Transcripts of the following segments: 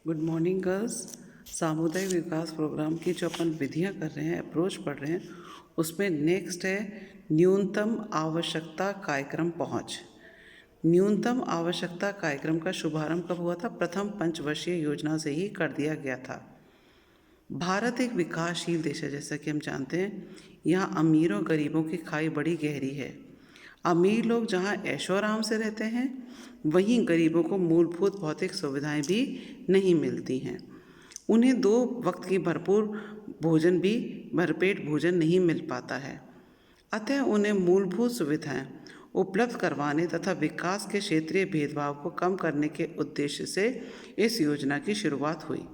Good morning girls. सामुदायिक विकास programme की जो अपन विधियां कर रहे हैं, अप्रोच पढ़ रहे हैं, उसमें नेक्स्ट है न्यूनतम आवश्यकता कार्यक्रम पहुंच। न्यूनतम आवश्यकता कार्यक्रम का शुभारंभ कब हुआ था? प्रथम पंचवर्षीय योजना से ही कर दिया गया था। भारत एक विकासशील देश है, जैसा कि हम जानते हैं। यहाँ अमीर और गरीबों की खाई बड़ी गहरी है। अमीर लोग जहाँ ऐशो आराम से रहते हैं, वहीं गरीबों को मूलभूत भौतिक सुविधाएं भी नहीं मिलती हैं। उन्हें 2 वक्त की भरपेट भोजन नहीं मिल पाता है। अतः उन्हें मूलभूत सुविधाएं उपलब्ध करवाने तथा विकास के क्षेत्रीय भेदभाव को कम करने के उद्देश्य से इस योजना की शुरुआत हुई।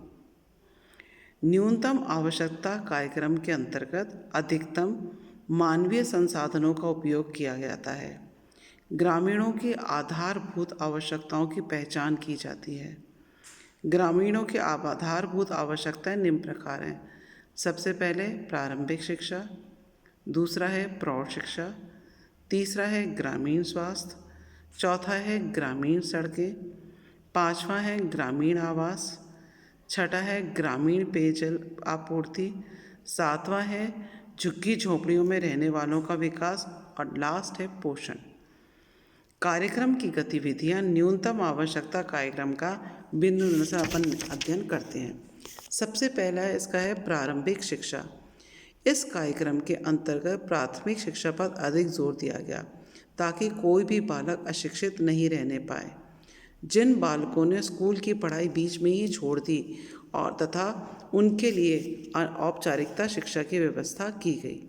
न्यूनतम आवश्यकता कार्यक्रम के अंतर्गत अधिकतम मानवीय संसाधनों का उपयोग किया जाता है। ग्रामीणों की आधारभूत आवश्यकताओं की पहचान की जाती है। ग्रामीणों की आधारभूत आवश्यकताएं निम्न प्रकार हैं। सबसे पहले प्रारंभिक शिक्षा, दूसरा है प्रौढ़ शिक्षा, तीसरा है ग्रामीण स्वास्थ्य, चौथा है ग्रामीण सड़कें, पांचवा है ग्रामीण आवास, छठा है ग्रामीण पेयजल आपूर्ति, सातवां है झुग्गी झोंपड़ियों में रहने वालों का विकास और लास्ट है पोषण। कार्यक्रम की गतिविधियां न्यूनतम आवश्यकता कार्यक्रम का बिंदु से अपन अध्ययन करते हैं। सबसे पहला है इसका है प्रारंभिक शिक्षा। इस कार्यक्रम के अंतर्गत प्राथमिक शिक्षा पर अधिक जोर दिया गया ताकि कोई भी बालक अशिक्षित नहीं रहने पाए। जिन बालकों ने स्कूल की पढ़ाई बीच में ही छोड़ दी और तथा उनके लिए औपचारिकता शिक्षा की व्यवस्था की गई।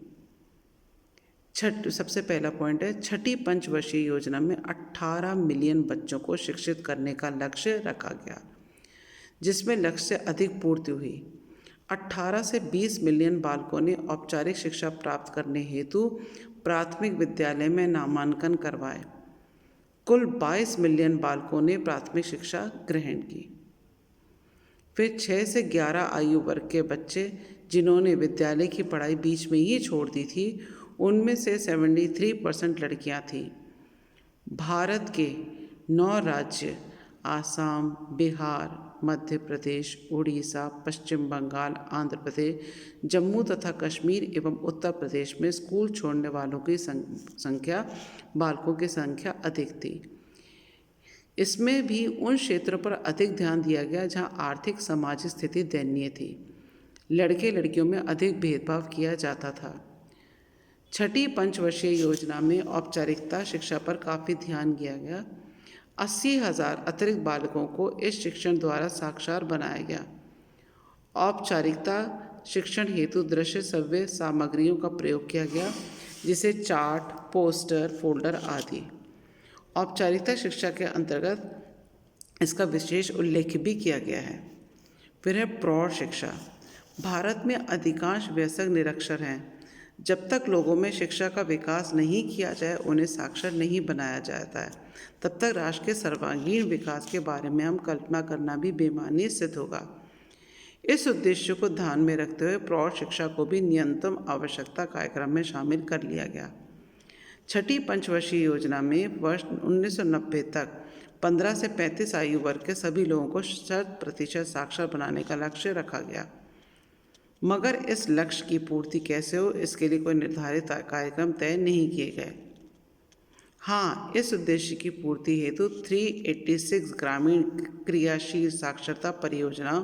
सबसे पहला पॉइंट है, छठी पंचवर्षीय योजना में 18 मिलियन बच्चों को शिक्षित करने का लक्ष्य रखा गया, जिसमें लक्ष्य से अधिक पूर्ति हुई। 18 से 20 मिलियन बालकों ने औपचारिक शिक्षा प्राप्त करने हेतु प्राथमिक विद्यालय में नामांकन करवाए। कुल 22 मिलियन बालकों ने प्राथमिक शिक्षा ग्रहण की। फिर 6 से 11 आयु वर्ग के बच्चे जिन्होंने विद्यालय की पढ़ाई बीच में ही छोड़ दी थी, उनमें से 73% लड़कियां थीं। भारत के 9 राज्य आसाम, बिहार, मध्य प्रदेश, उड़ीसा, पश्चिम बंगाल, आंध्र प्रदेश, जम्मू तथा कश्मीर एवं उत्तर प्रदेश में स्कूल छोड़ने वालों की बालकों की संख्या अधिक थी। इसमें भी उन क्षेत्रों पर अधिक ध्यान दिया गया जहां आर्थिक सामाजिक स्थिति दयनीय थी। लड़के लड़कियों में अधिक भेदभाव किया जाता था। छठी पंचवर्षीय योजना में औपचारिकता शिक्षा पर काफ़ी ध्यान दिया गया। 80,000 अतिरिक्त बालकों को इस शिक्षण द्वारा साक्षर बनाया गया। औपचारिकता शिक्षण हेतु दृश्य श्रव्य सामग्रियों का प्रयोग किया गया, जिसे चार्ट, पोस्टर, फोल्डर आदि। औपचारिकता शिक्षा के अंतर्गत इसका विशेष उल्लेख भी किया गया है। फिर है प्रौढ़ शिक्षा। भारत में अधिकांश वयस्क निरक्षर हैं। जब तक लोगों में शिक्षा का विकास नहीं किया जाए, उन्हें साक्षर नहीं बनाया जाता है, तब तक राष्ट्र के सर्वांगीण विकास के बारे में हम कल्पना करना भी बेमानी सिद्ध होगा। इस उद्देश्य को ध्यान में रखते हुए प्रौढ़ शिक्षा को भी न्यूनतम आवश्यकता कार्यक्रम में शामिल कर लिया गया। छठी पंचवर्षीय योजना में वर्ष 1990 तक 15 से 35 आयु वर्ग के सभी लोगों को 100% साक्षर बनाने का लक्ष्य रखा गया। मगर इस लक्ष्य की पूर्ति कैसे हो, इसके लिए कोई निर्धारित कार्यक्रम तय नहीं किए गए। हाँ, इस उद्देश्य की पूर्ति हेतु 386 ग्रामीण क्रियाशील साक्षरता परियोजनाओं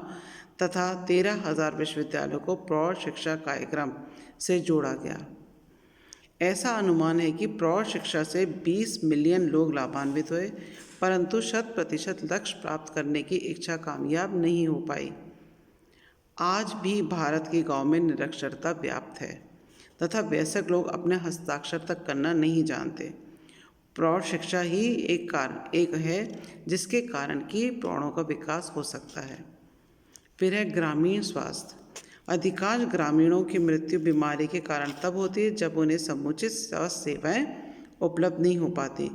तथा 13,000 विश्वविद्यालयों को प्रौढ़ शिक्षा कार्यक्रम से जोड़ा गया। ऐसा अनुमान है कि प्रौढ़ शिक्षा से 20 मिलियन लोग लाभान्वित हुए, परंतु 100% लक्ष्य प्राप्त करने की इच्छा कामयाब नहीं हो पाई। आज भी भारत के गांव में निरक्षरता व्याप्त है तथा वयस्क लोग अपने हस्ताक्षर तक करना नहीं जानते। प्रौढ़ शिक्षा ही एक है जिसके कारण कि प्रौढ़ों का विकास हो सकता है। फिर है ग्रामीण स्वास्थ्य। अधिकांश ग्रामीणों की मृत्यु बीमारी के कारण तब होती है जब उन्हें समुचित स्वास्थ्य सेवाएं उपलब्ध नहीं हो पाती,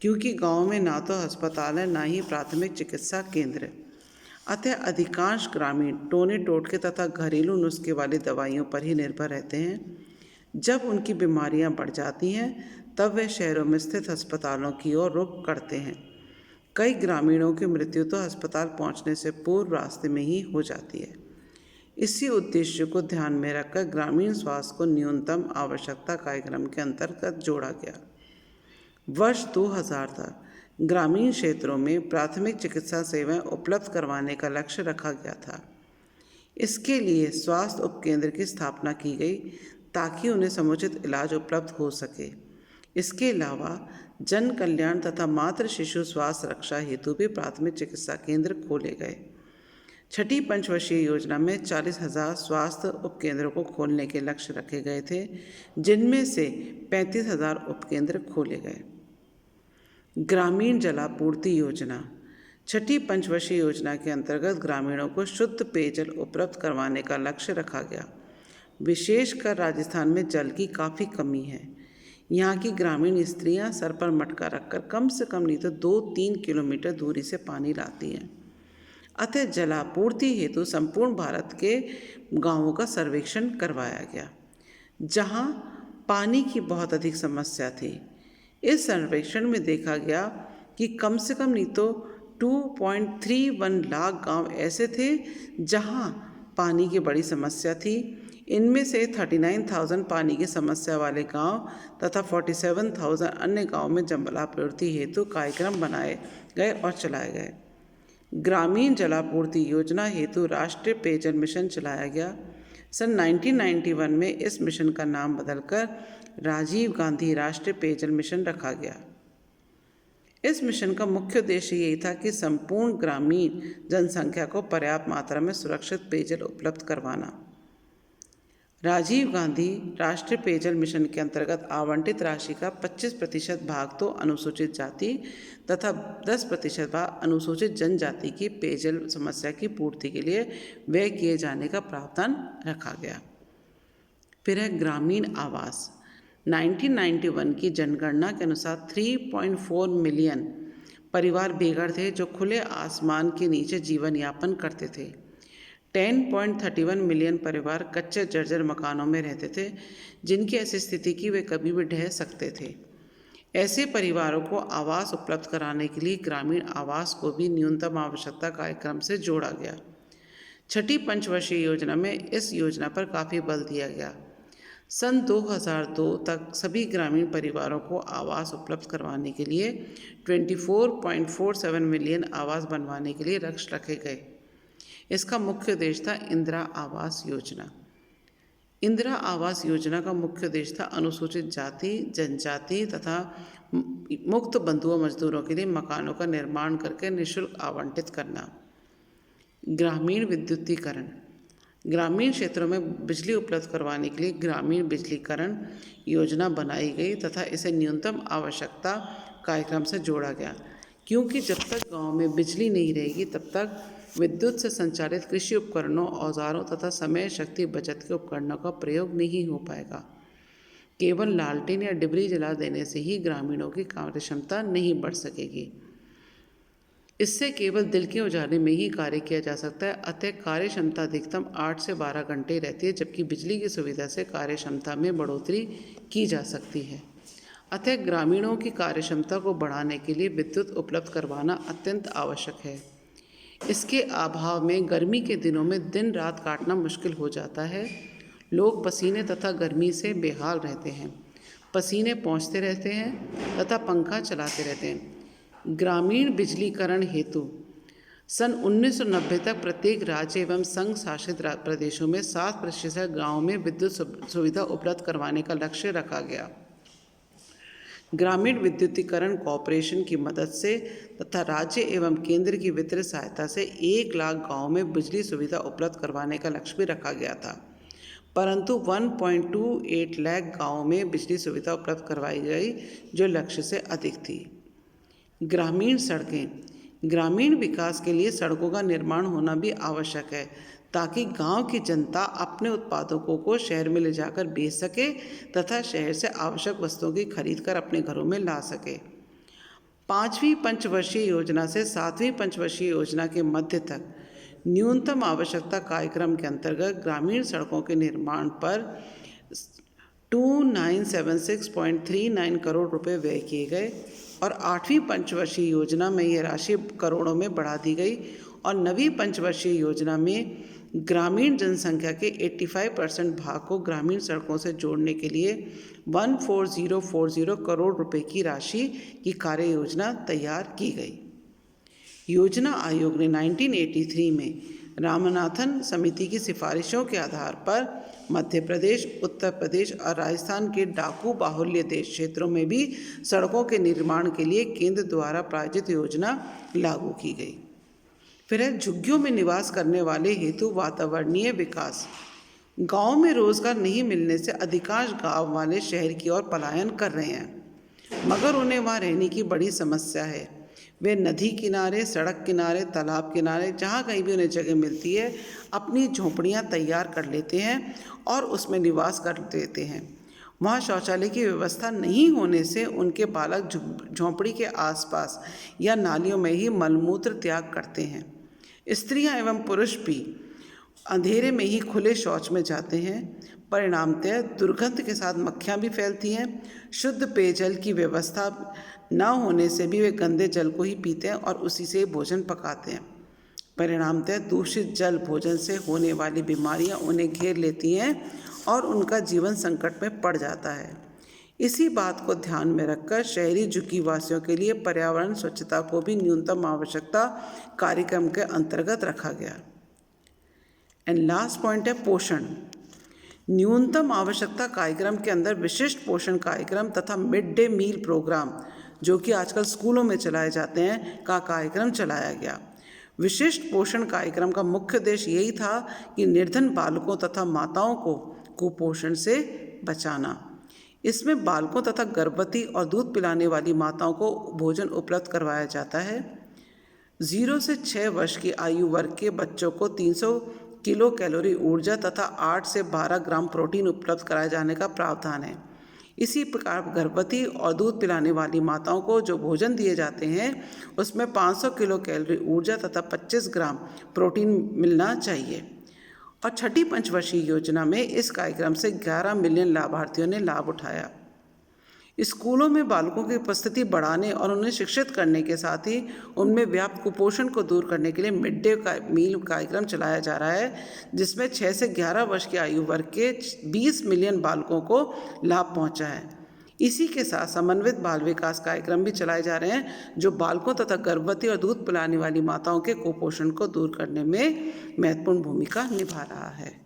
क्योंकि गाँव में ना तो अस्पताल है, ना ही प्राथमिक चिकित्सा केंद्र। अतः अधिकांश ग्रामीण टोने टोटके तथा घरेलू नुस्खे वाली दवाइयों पर ही निर्भर रहते हैं। जब उनकी बीमारियां बढ़ जाती हैं, तब वे शहरों में स्थित अस्पतालों की ओर रुख करते हैं। कई ग्रामीणों की मृत्यु तो अस्पताल पहुंचने से पूर्व रास्ते में ही हो जाती है। इसी उद्देश्य को ध्यान में रखकर ग्रामीण स्वास्थ्य को न्यूनतम आवश्यकता कार्यक्रम के अंतर्गत जोड़ा गया। वर्ष 2000 तक ग्रामीण क्षेत्रों में प्राथमिक चिकित्सा सेवाएं उपलब्ध करवाने का लक्ष्य रखा गया था। इसके लिए स्वास्थ्य उपकेंद्र की स्थापना की गई ताकि उन्हें समुचित इलाज उपलब्ध हो सके। इसके अलावा जन कल्याण तथा मातृ शिशु स्वास्थ्य रक्षा हेतु भी प्राथमिक चिकित्सा केंद्र खोले गए। छठी पंचवर्षीय योजना में 40,000 स्वास्थ्य उपकेंद्रों को खोलने के लक्ष्य रखे गए थे, जिनमें से 35,000 उपकेंद्र खोले गए। ग्रामीण जलापूर्ति योजना। छठी पंचवर्षीय योजना के अंतर्गत ग्रामीणों को शुद्ध पेयजल उपलब्ध करवाने का लक्ष्य रखा गया। विशेषकर राजस्थान में जल की काफ़ी कमी है। यहाँ की ग्रामीण स्त्रियाँ सर पर मटका रखकर कम से कम नहीं तो 2-3 किलोमीटर दूरी से पानी लाती हैं। अतः जलापूर्ति हेतु संपूर्ण भारत के गांवों का सर्वेक्षण करवाया गया, जहां पानी की बहुत अधिक समस्या थी। इस सर्वेक्षण में देखा गया कि कम से कम नहीं तो 2.31 लाख गांव ऐसे थे जहां पानी की बड़ी समस्या थी। इनमें से 39,000 पानी की समस्या वाले गांव तथा 47,000 अन्य गांव में जलापूर्ति हेतु कार्यक्रम बनाए गए और चलाए गए। ग्रामीण जलापूर्ति योजना हेतु राष्ट्रीय पेयजल मिशन चलाया गया। सन 1991 में इस मिशन का नाम बदलकर राजीव गांधी राष्ट्रीय पेयजल मिशन रखा गया। इस मिशन का मुख्य उद्देश्य यही था कि संपूर्ण ग्रामीण जनसंख्या को पर्याप्त मात्रा में सुरक्षित पेयजल उपलब्ध करवाना। राजीव गांधी राष्ट्रीय पेयजल मिशन के अंतर्गत आवंटित राशि का 25% भाग तो अनुसूचित जाति तथा 10% भाग अनुसूचित जनजाति की पेयजल समस्या की पूर्ति के लिए व्यय किए जाने का प्रावधान रखा गया। फिर है ग्रामीण आवास। 1991 की जनगणना के अनुसार 3.4 मिलियन परिवार बेघर थे जो खुले आसमान के नीचे जीवन यापन करते थे। 10.31 मिलियन परिवार कच्चे जर्जर मकानों में रहते थे, जिनकी ऐसी स्थिति की वे कभी भी ढह सकते थे। ऐसे परिवारों को आवास उपलब्ध कराने के लिए ग्रामीण आवास को भी न्यूनतम आवश्यकता कार्यक्रम से जोड़ा गया। छठी पंचवर्षीय योजना में इस योजना पर काफ़ी बल दिया गया। सन 2002 तक सभी ग्रामीण परिवारों को आवास उपलब्ध करवाने के लिए 24.47 मिलियन आवास बनवाने के लिए लक्ष्य रखे गए। इसका मुख्य उद्देश्य था इंदिरा आवास योजना। इंदिरा आवास योजना का मुख्य उद्देश्य था अनुसूचित जाति, जनजाति तथा मुक्त बंधुआ मजदूरों के लिए मकानों का निर्माण करके निःशुल्क आवंटित करना। ग्रामीण विद्युतीकरण। ग्रामीण क्षेत्रों में बिजली उपलब्ध करवाने के लिए ग्रामीण बिजलीकरण योजना बनाई गई तथा इसे न्यूनतम आवश्यकता कार्यक्रम से जोड़ा गया, क्योंकि जब तक गांव में बिजली नहीं रहेगी तब तक विद्युत से संचालित कृषि उपकरणों, औजारों तथा समय शक्ति बचत के उपकरणों का प्रयोग नहीं हो पाएगा। केवल लालटेन या डिबरी जला देने से ही ग्रामीणों की कार्यक्षमता नहीं बढ़ सकेगी। इससे केवल दिल के उजाले में ही कार्य किया जा सकता है। अतः कार्य क्षमता अधिकतम 8 से 12 घंटे रहती है, जबकि बिजली की सुविधा से कार्य क्षमता में बढ़ोतरी की जा सकती है। अतः ग्रामीणों की कार्य क्षमता को बढ़ाने के लिए विद्युत उपलब्ध करवाना अत्यंत आवश्यक है। इसके अभाव में गर्मी के दिनों में दिन रात काटना मुश्किल हो जाता है। लोग पसीने तथा गर्मी से बेहाल रहते हैं, पसीने पहुँचते रहते हैं तथा पंखा चलाते रहते हैं। ग्रामीण बिजलीकरण हेतु सन 1990 तक प्रत्येक राज्य एवं संघ शासित प्रदेशों में 7% गाँव में विद्युत सुविधा उपलब्ध करवाने का लक्ष्य रखा गया। ग्रामीण विद्युतीकरण कॉरपोरेशन की मदद से तथा राज्य एवं केंद्र की वित्तीय सहायता से 1 लाख गाँव में बिजली सुविधा उपलब्ध करवाने का लक्ष्य भी रखा गया था, परंतु 1.28 लाख गाँव में बिजली सुविधा उपलब्ध करवाई गई, जो लक्ष्य से अधिक थी। ग्रामीण सड़कें। ग्रामीण विकास के लिए सड़कों का निर्माण होना भी आवश्यक है, ताकि गांव की जनता अपने उत्पादों को शहर में ले जाकर बेच सके तथा शहर से आवश्यक वस्तुओं की खरीद कर अपने घरों में ला सके। 5वीं पंचवर्षीय योजना से 7वीं पंचवर्षीय योजना के मध्य तक न्यूनतम आवश्यकता कार्यक्रम के अंतर्गत ग्रामीण सड़कों के निर्माण पर 2976.39 करोड़ रुपए व्यय किए गए और 8वीं पंचवर्षीय योजना में ये राशि करोड़ों में बढ़ा दी गई और 9वीं पंचवर्षीय योजना में ग्रामीण जनसंख्या के 85% भाग को ग्रामीण सड़कों से जोड़ने के लिए 14040 करोड़ रुपए की राशि की कार्य योजना तैयार की गई। योजना आयोग ने 1983 में रामनाथन समिति की सिफारिशों के आधार पर मध्य प्रदेश, उत्तर प्रदेश और राजस्थान के डाकू बाहुल्य देश क्षेत्रों में भी सड़कों के निर्माण के लिए केंद्र द्वारा प्रायोजित योजना लागू की गई। फिर है झुग्गियों में निवास करने वाले हेतु वातावरणीय विकास। गांव में रोजगार नहीं मिलने से अधिकांश गांव वाले शहर की ओर पलायन कर रहे हैं, मगर उन्हें वहां रहने की बड़ी समस्या है। वे नदी किनारे, सड़क किनारे, तालाब किनारे, जहाँ कहीं भी उन्हें जगह मिलती है अपनी झोंपड़ियाँ तैयार कर लेते हैं और उसमें निवास कर देते हैं। वहाँ शौचालय की व्यवस्था नहीं होने से उनके बालक झोंपड़ी के आसपास या नालियों में ही मलमूत्र त्याग करते हैं। स्त्रियाँ एवं पुरुष भी अंधेरे में ही खुले शौच में जाते हैं। परिणामतः दुर्गंध के साथ मक्खियाँ भी फैलती हैं। शुद्ध पेयजल की व्यवस्था न होने से भी वे गंदे जल को ही पीते हैं और उसी से भोजन पकाते हैं। परिणामतः दूषित जल भोजन से होने वाली बीमारियां उन्हें घेर लेती हैं और उनका जीवन संकट में पड़ जाता है। इसी बात को ध्यान में रखकर शहरी झुग्गी वासियों के लिए पर्यावरण स्वच्छता को भी न्यूनतम आवश्यकता कार्यक्रम के अंतर्गत रखा गया। एंड लास्ट पॉइंट है पोषण। न्यूनतम आवश्यकता कार्यक्रम के अंदर विशिष्ट पोषण कार्यक्रम तथा मिड डे मील प्रोग्राम, जो कि आजकल स्कूलों में चलाए जाते हैं, का कार्यक्रम चलाया गया। विशिष्ट पोषण कार्यक्रम का मुख्य उद्देश्य यही था कि निर्धन बालकों तथा माताओं को कुपोषण से बचाना। इसमें बालकों तथा गर्भवती और दूध पिलाने वाली माताओं को भोजन उपलब्ध करवाया जाता है। 0 से 6 वर्ष की आयु वर्ग के बच्चों को 300 किलो कैलोरी ऊर्जा तथा 8 से 12 ग्राम प्रोटीन उपलब्ध कराए जाने का प्रावधान है। इसी प्रकार गर्भवती और दूध पिलाने वाली माताओं को जो भोजन दिए जाते हैं उसमें 500 किलो कैलोरी ऊर्जा तथा 25 ग्राम प्रोटीन मिलना चाहिए। और 6ठी पंचवर्षीय योजना में इस कार्यक्रम से 11 मिलियन लाभार्थियों ने लाभ उठाया। स्कूलों में बालकों की उपस्थिति बढ़ाने और उन्हें शिक्षित करने के साथ ही उनमें व्याप्त कुपोषण को दूर करने के लिए मिड डे मील कार्यक्रम चलाया जा रहा है, जिसमें 6 से 11 वर्ष की आयु वर्ग के 20 मिलियन बालकों को लाभ पहुंचा है। इसी के साथ समन्वित बाल विकास कार्यक्रम भी चलाए जा रहे हैं, जो बालकों तथा गर्भवती और दूध पिलाने वाली माताओं के कुपोषण को दूर करने में महत्वपूर्ण भूमिका निभा रहा है।